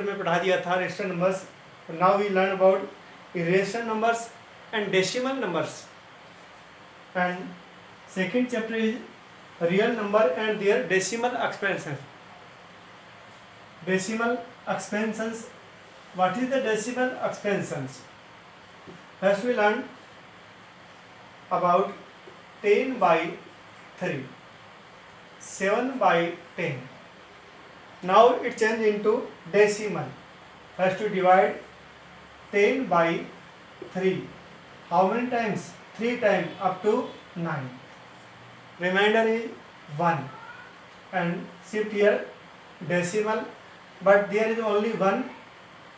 में पढ़ा दिया था rational numbers. Now we learn about irrational numbers and decimal numbers. And second chapter is real number and their decimal expansions. Decimal expansions. What is the decimal expansions? First we learn about 10 by 3, 7 by 10. Now it change into decimal. First to divide 10 by 3. How many times? 3 times up to 9. Remainder is 1. And shift here decimal. But there is only 1.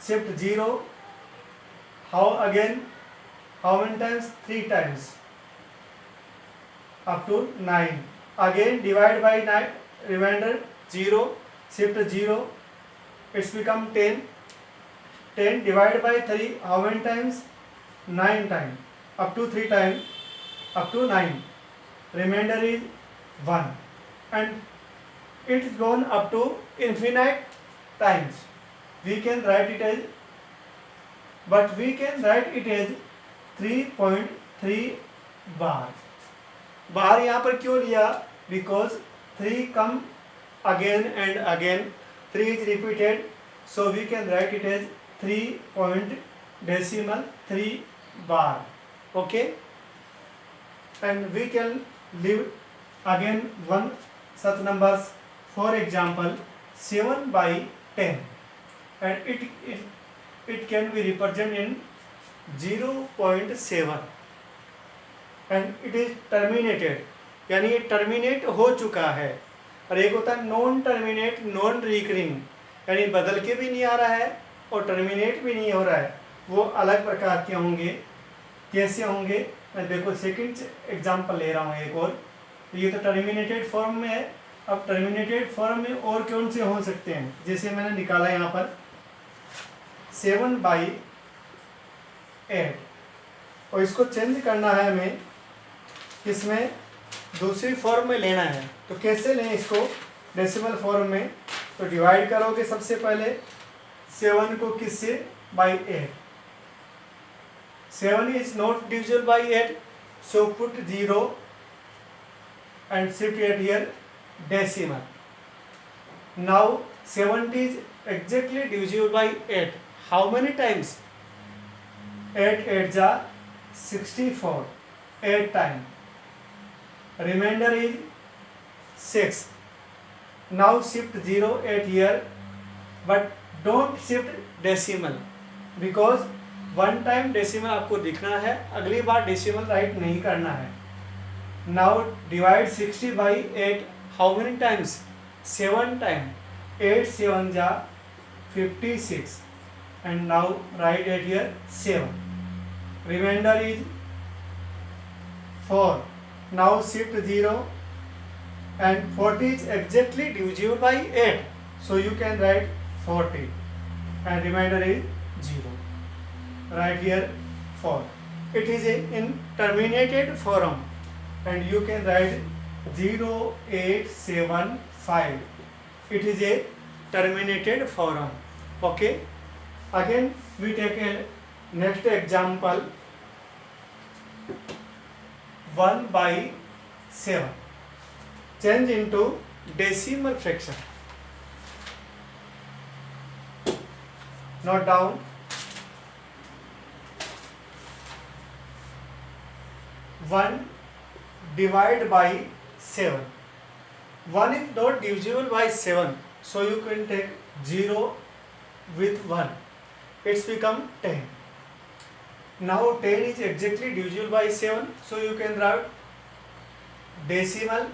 Shift 0. How again? How many times? 3 times. Up to 9. Again divide by 9. Remainder 0. Shift 0. It's become 10. 10 divided by 3, how many times? 9 times. Up to 3 times, up to 9. Remainder is 1. And it's gone up to infinite times. We can write it as, but we can write it as 3.3 bar. बार यहाँ पर क्यों लिया? Because 3 come again and again. 3 is repeated. So we can write it as 3.3 bar. Okay, and we can leave again one such numbers. For example, 7 by 10, and it can be represented in 0.7, and it is terminated, यानी ये terminate हो चुका है. और एक होता है non terminate non recurring, यानी बदल के भी नहीं आ रहा है और टर्मिनेट भी नहीं हो रहा है. वो अलग प्रकार के होंगे. कैसे होंगे? मैं देखो सेकंड एग्जांपल ले रहा हूँ एक और. ये तो टर्मिनेटेड फॉर्म में है. अब टर्मिनेटेड फॉर्म में और कौन से हो सकते हैं? जैसे मैंने निकाला यहाँ पर 7 by 8, और इसको चेंज करना है हमें, किसमें? दूसरी फॉर्म में लेना है. तो कैसे लें इसको डेसिमल फॉर्म में? तो डिवाइड करोगे सबसे पहले 7 को किससे? By 8. 7 is not divisible by 8, so put 0 and shift it here decimal. Now 70 is exactly divisible by 8. How many times? 8 8 जा 64, 8 times. Remainder is 6. Now shift 0 8 here, but don't shift decimal, because one time decimal आपको दिखना है, अगली बार decimal right नहीं करना है. Now divide 60 by 8. How many times? 7 times. 8 7 जा 56, and now write it here 7. Remainder is 4. Now shift 0, and 40 is exactly divisible by 8, so you can write 40, and remainder is 0. Write here 4. It is in terminated form, and you can write 0875. It is a terminated form. Okay, again we take a next example. 1 by 7. Change into decimal fraction. Note down. 1 divide by 7. 1 is not divisible by 7, so you can take 0 with 1. It's become 10. Now 10 is exactly divisible by 7, so you can write decimal,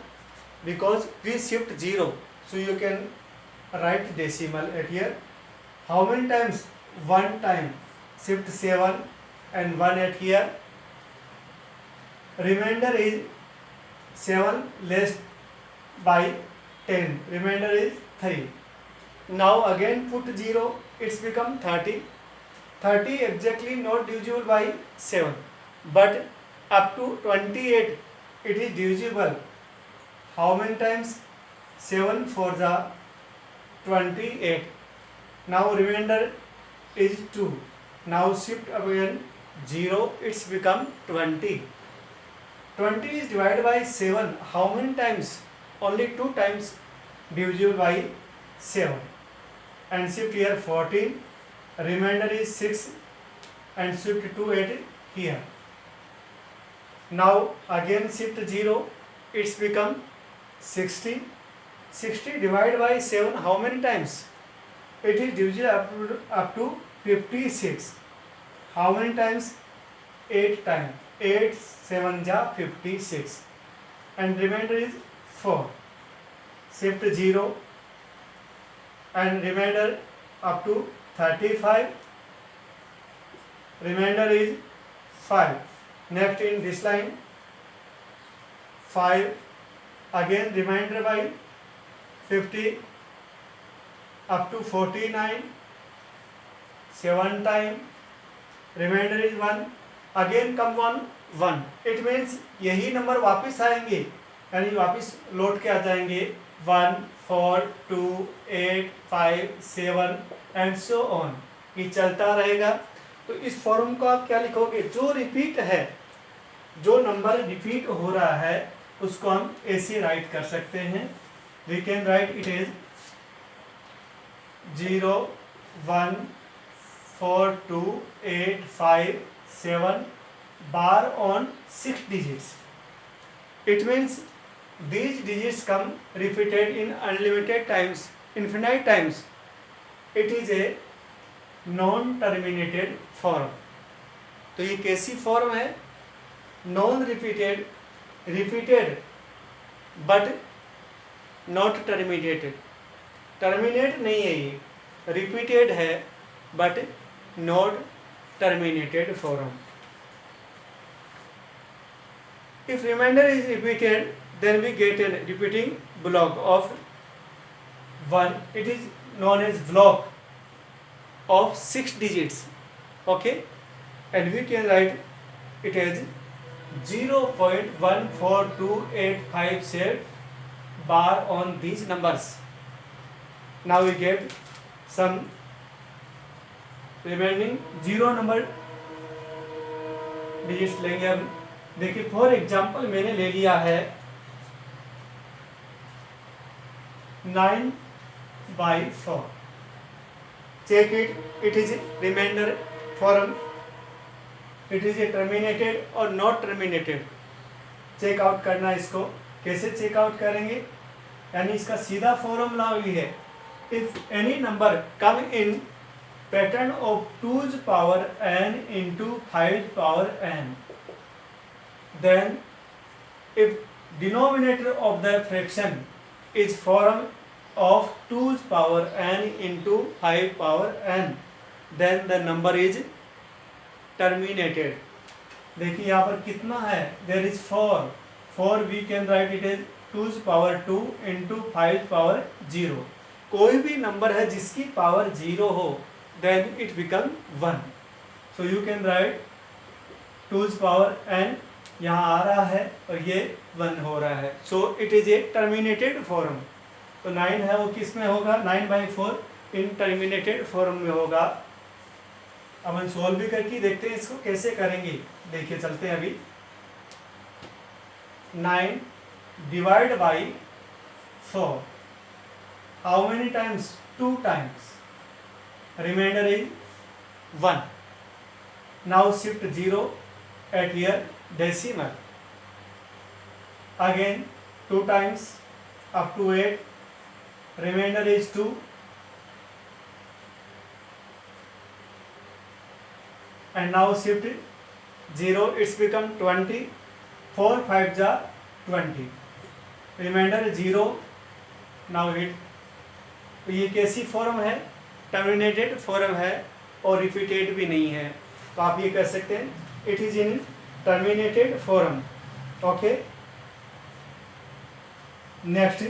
because we shift 0, so you can write decimal at here. How many times? 1 time. Shift 7 and 1 at here. Remainder is 7 less by 10. Remainder is 3. Now again put 0. It's become 30. 30 exactly not divisible by 7, but up to 28 it is divisible. How many times? 7 4 the 28. Now remainder is 2. Now shift again 0, it's become 20. 20 is divided by 7. How many times? Only 2 times divisible by 7. And shift here 14. Remainder is 6 and shift 2 at here. Now again shift 0, it's become 60. 60 divided by 7 how many times? It is divisible up to 56. How many times? 8 times. 8 7 ja 56. And remainder is 4. Shift 0 and remainder up to 35. Remainder is 5. Next in this line 5. Again remainder by 50 up to 49. 7 time. Remainder is 1. Again come 1. It means यही number वापस आएंगे, यानी वापस लौट के आ जाएंगे 1 4 2 8 5 7 and so on. ये चलता रहेगा. तो इस फॉर्म को आप क्या लिखोगे? जो रिपीट है, जो नंबर रिपीट हो रहा है उसको हम ऐसे राइट कर सकते हैं. We can write it is 0 1 4 2 8 5 7 bar on 6 digits. It means these digits come repeated in unlimited times, infinite times. It is a non-terminated form. तो ये कैसी फॉर्म है? Non repeated, repeated but not terminated. Terminate नहीं है ये, repeated है but not terminated form. If remainder is repeated, then we get a repeating block of 1. It is known as block of 6 digits. Okay, and we can write it as 0.142857 bar on these numbers. Now we get some remaining 0 number digits लेंगे हम. देखिए for example मैंने ले लिया है 9/4. Check it. It is reminder form. It is a terminated और not terminated. Check out करना है इसको. कैसे चेक आउट करेंगे? यानी इसका सीधा फॉर्मूला भी है. If any number come in pattern of 2's power n into 5's power n, then if denominator of the fraction is form of 2's power n into 5 power n, then the number is terminated. देखिए यहाँ पर कितना है? there is 4. 4 we can write it as 2's power 2 into 5 power 0. कोई भी number है जिसकी power 0 हो then it become 1. so you can write 2's power n यहाँ आ रहा है और ये 1 हो रहा है. So it is a terminated form. तो 9 है वो किस में होगा? 9/4 इन टर्मिनेटेड फॉर्म में होगा. अब हम सोल्व भी करके देखते हैं इसको कैसे करेंगे. देखिए चलते हैं अभी. 9 divide by 4 how many times? 2 times. Reminder is 1. Now shift 0 at here decimal. Again 2 times up to 8. Remainder is 2. And now shift 0, it's become 20. 4 5 ja 20. Remainder is 0. Now hit. तो ये कैसी फॉर्म है? टर्मिनेटेड फॉर्म है और repeated भी नहीं है. तो आप ये कह सकते हैं it is in terminated form. okay, next.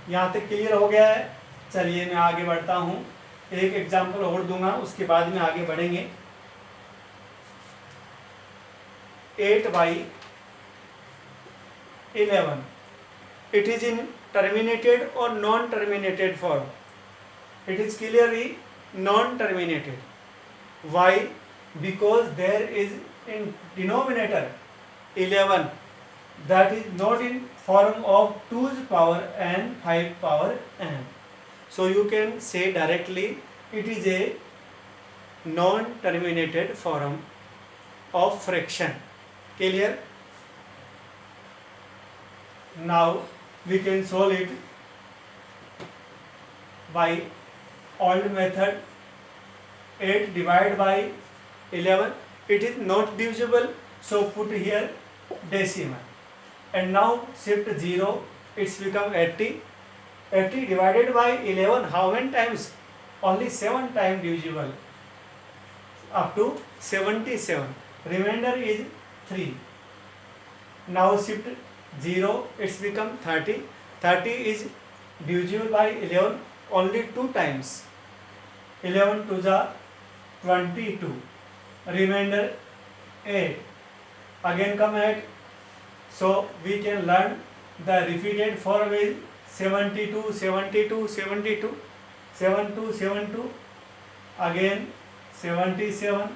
यहाँ तक क्लियर हो गया है. चलिए मैं आगे बढ़ता हूँ. एक एग्जाम्पल और दूंगा उसके बाद में आगे बढ़ेंगे. 8/11. इट इज इन टर्मिनेटेड और non terminated form. it is clearly non-terminated. Why? Because there is in denominator 11 that is not in form of 2's power n 5 power n. So you can say directly it is a non-terminated form of fraction. Clear? Now we can solve it by old method. 8 divided by 11, it is not divisible, so put here decimal, and now shift 0, it's become 80. 80 divided by 11, how many times? Only 7 times divisible, up to 77. Remainder is 3. Now shift 0, it's become 30. 30 is divisible by 11 only 2 times. 11 to the 22. Remainder 8. Again come 8. So we can learn the repeated form is 72, 72, 72, 72, 72, again 77.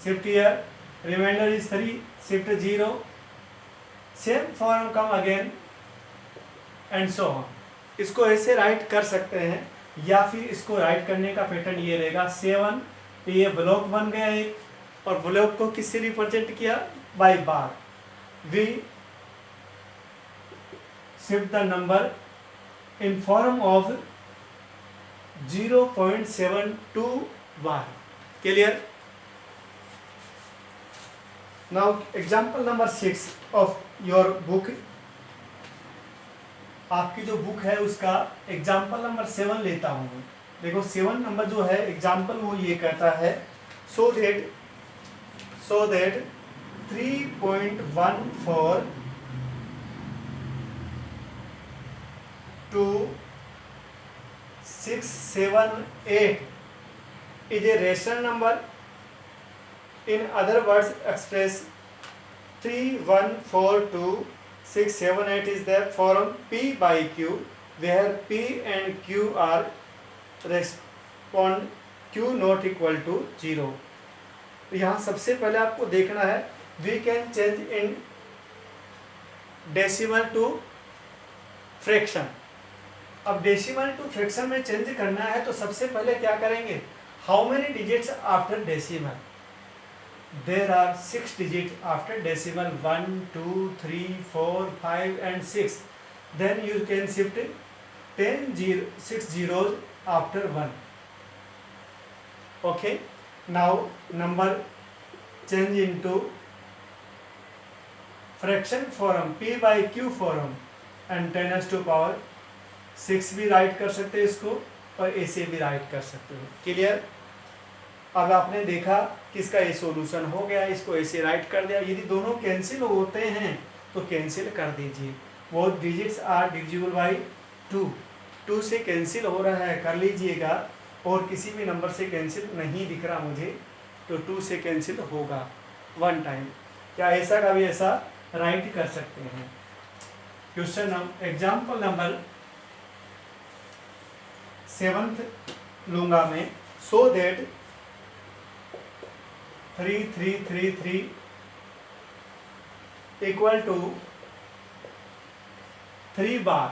Shift here, remainder is 3, shift 0, same form come again and so on. इसको ऐसे right कर सकते हैं, या फिर इसको right करने का पैटर्न ये रहेगा 7, ये ब्लॉक बन गया एक, और ब्लॉक को किससे रिप्रेजेंट किया? By bar. We shift the number in form of 0.72 bar. Clear? Now example number 6 of your book. आपकी जो बुक है उसका एग्जाम्पल नंबर 7 लेता हूँ. देखो 7 नंबर जो है एग्जाम्पल वो ये कहता है so that 3.14 to 678 is a rational number. In other words, express 3142678 is the form P by Q, where P and Q are respond Q not equal to 0. यहाँ सबसे पहले आपको देखना है we can change in decimal to fraction. अब decimal to fraction में change करना है तो सबसे पहले क्या करेंगे? How many digits after decimal? There are 6 digit after decimal, 1 2 3 4 5 and 6. Then you can shift 6 zeros after 1. Okay, now number change into fraction form P by Q form and 10 to power 6 भी right कर सकते हैं इसको, और ऐसे भी right कर सकते हो. क्लियर? अब आपने देखा कि इसका ये सॉल्यूशन हो गया, इसको ऐसे राइट कर दिया. यदि दोनों कैंसिल होते हैं तो कैंसिल कर दीजिए. वो डिजिट्स आर डिविजिबल बाई 2. 2 से कैंसिल हो रहा है, कर लीजिएगा. और किसी भी नंबर से कैंसिल नहीं दिख रहा मुझे, तो 2 से कैंसिल होगा 1 टाइम. क्या ऐसा का भी ऐसा राइट कर सकते हैं. क्वेश्चन एग्जाम्पल नंबर 7 लूंगा मैं. So that 3333 equal to 3 bar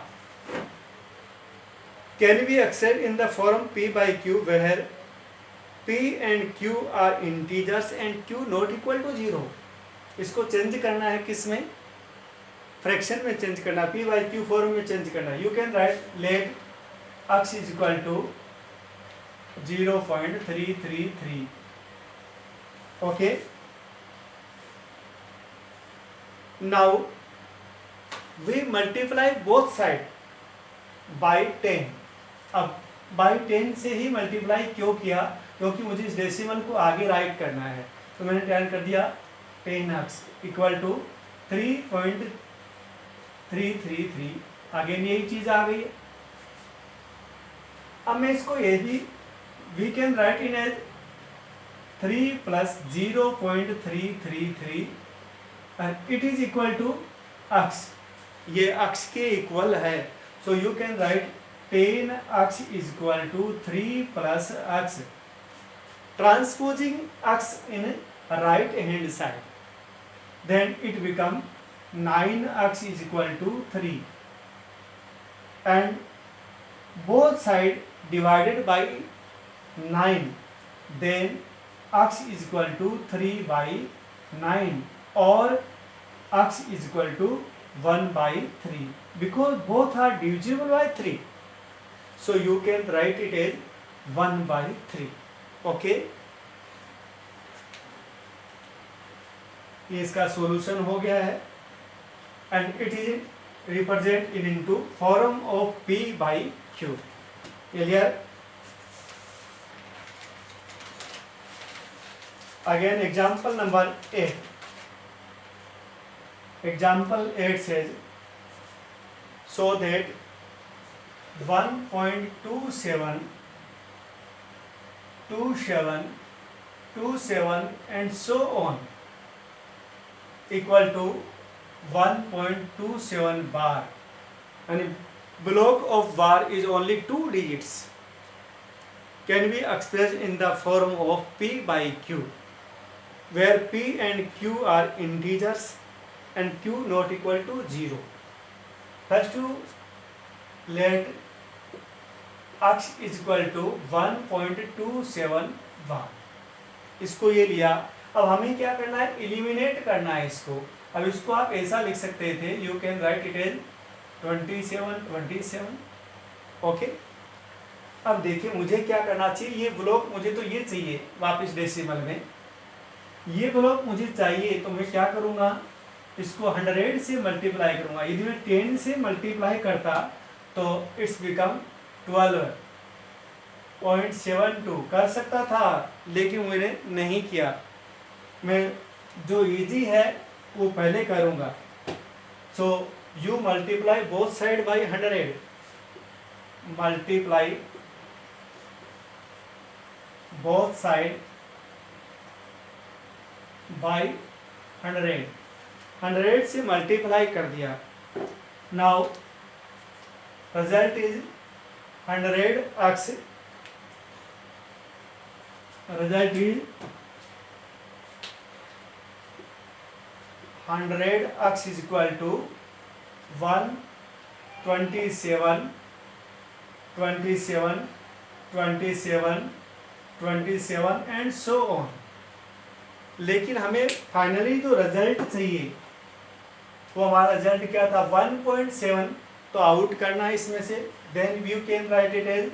can be except in the form P by Q where P and Q are integers and Q not equal to 0. इसको चेंज करना है किस में? फ्रैक्शन में चेंज करना, P by Q form में change करना. You can right let x is equal to 0.333. Okay, now we multiply both side by 10. अब by 10 से ही मल्टीप्लाई क्यों किया? क्योंकि मुझे इस डेसिमल को आगे राइट करना है, तो मैंने टर्न कर दिया 10x इक्वल टू 3.333. अगेन यही चीज आ गई. अब मैं इसको ये भी we can write in as 3 plus 0.333 it is equal to x. ये x के इक्वल है, So you can write 10x is equal to 3 plus x. Transposing x in right hand side, then it become 9x is equal to 3, and both side divided by 9, then x is equal to 3 by 9 or x is equal to 1 by 3, because both are divisible by 3. So you can write it as 1 by 3. Okay, ये इसका solution हो गया है, and it is represent in into form of P by Q. Clear? Again, example number 8. Example 8 says, so that 1.27, 27, 27 and so on equal to 1.27 bar, and block of bar is only 2 digits, can be expressed in the form of P by Q, where P and Q are integers and Q not equal to 0. First to let x is equal to 1.27 bar. इसको ये लिया, अब हमें क्या करना है, eliminate करना है इसको. अब इसको आप ऐसा लिख सकते थे, you can write it as 27. Okay, अब देखिए मुझे क्या करना चाहिए, ये ब्लॉक मुझे तो ये चाहिए वापस डेसिमल में, ये ब्लॉक मुझे चाहिए, तो मैं क्या करूँगा, इसको 100 से मल्टीप्लाई करूँगा. यदि मैं 10 से मल्टीप्लाई करता तो इट्स बिकम 12.72 कर सकता था, लेकिन मैंने नहीं किया. मैं जो इजी है वो पहले करूँगा. So you multiply both side by 100, multiply both side by 100 से मल्टीप्लाई कर दिया. Now result is 100x, result is 100x is equal to 127, 27, 27, 27 and so on. लेकिन हमें फाइनली जो रिजल्ट चाहिए वो हमारा रिजल्ट क्या था, 1.7. तो आउट करना है इसमें से, then you can write it as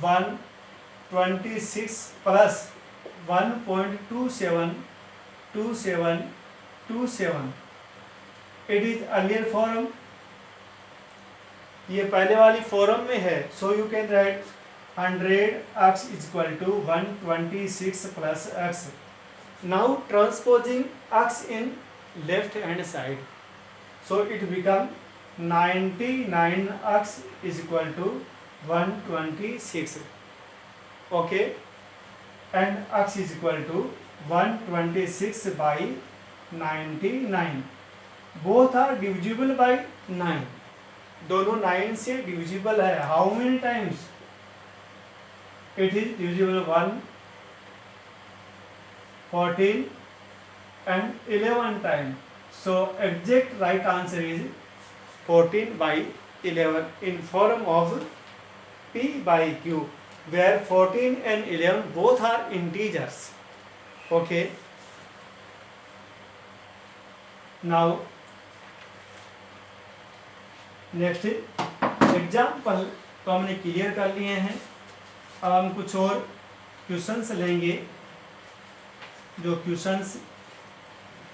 126 plus 1.27, 27, 27. It is earlier form, ये पहले वाली फॉर्म में है. So you can write 100x is equal to 126 plus x. Now transposing x in left hand side, so it become 99x is equal to 126. Okay, and x is equal to 126 by 99. Both are divisible by 9. दोनों 9 से divisible है. How many times? It is divisible 1, 14 and 11 times. So exact right answer is 14 by 11 in form of P by Q, where 14 and 11 both are integers. Okay. Now next example तो हमने clear कर लिए हैं. अब हम कुछ और क्वेश्चंस लेंगे. जो क्वेश्चंस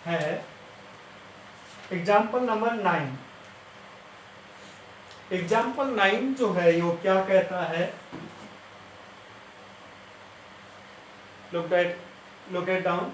है एग्जाम्पल नंबर 9. एग्जाम्पल 9 जो है वो क्या कहता है, look at down.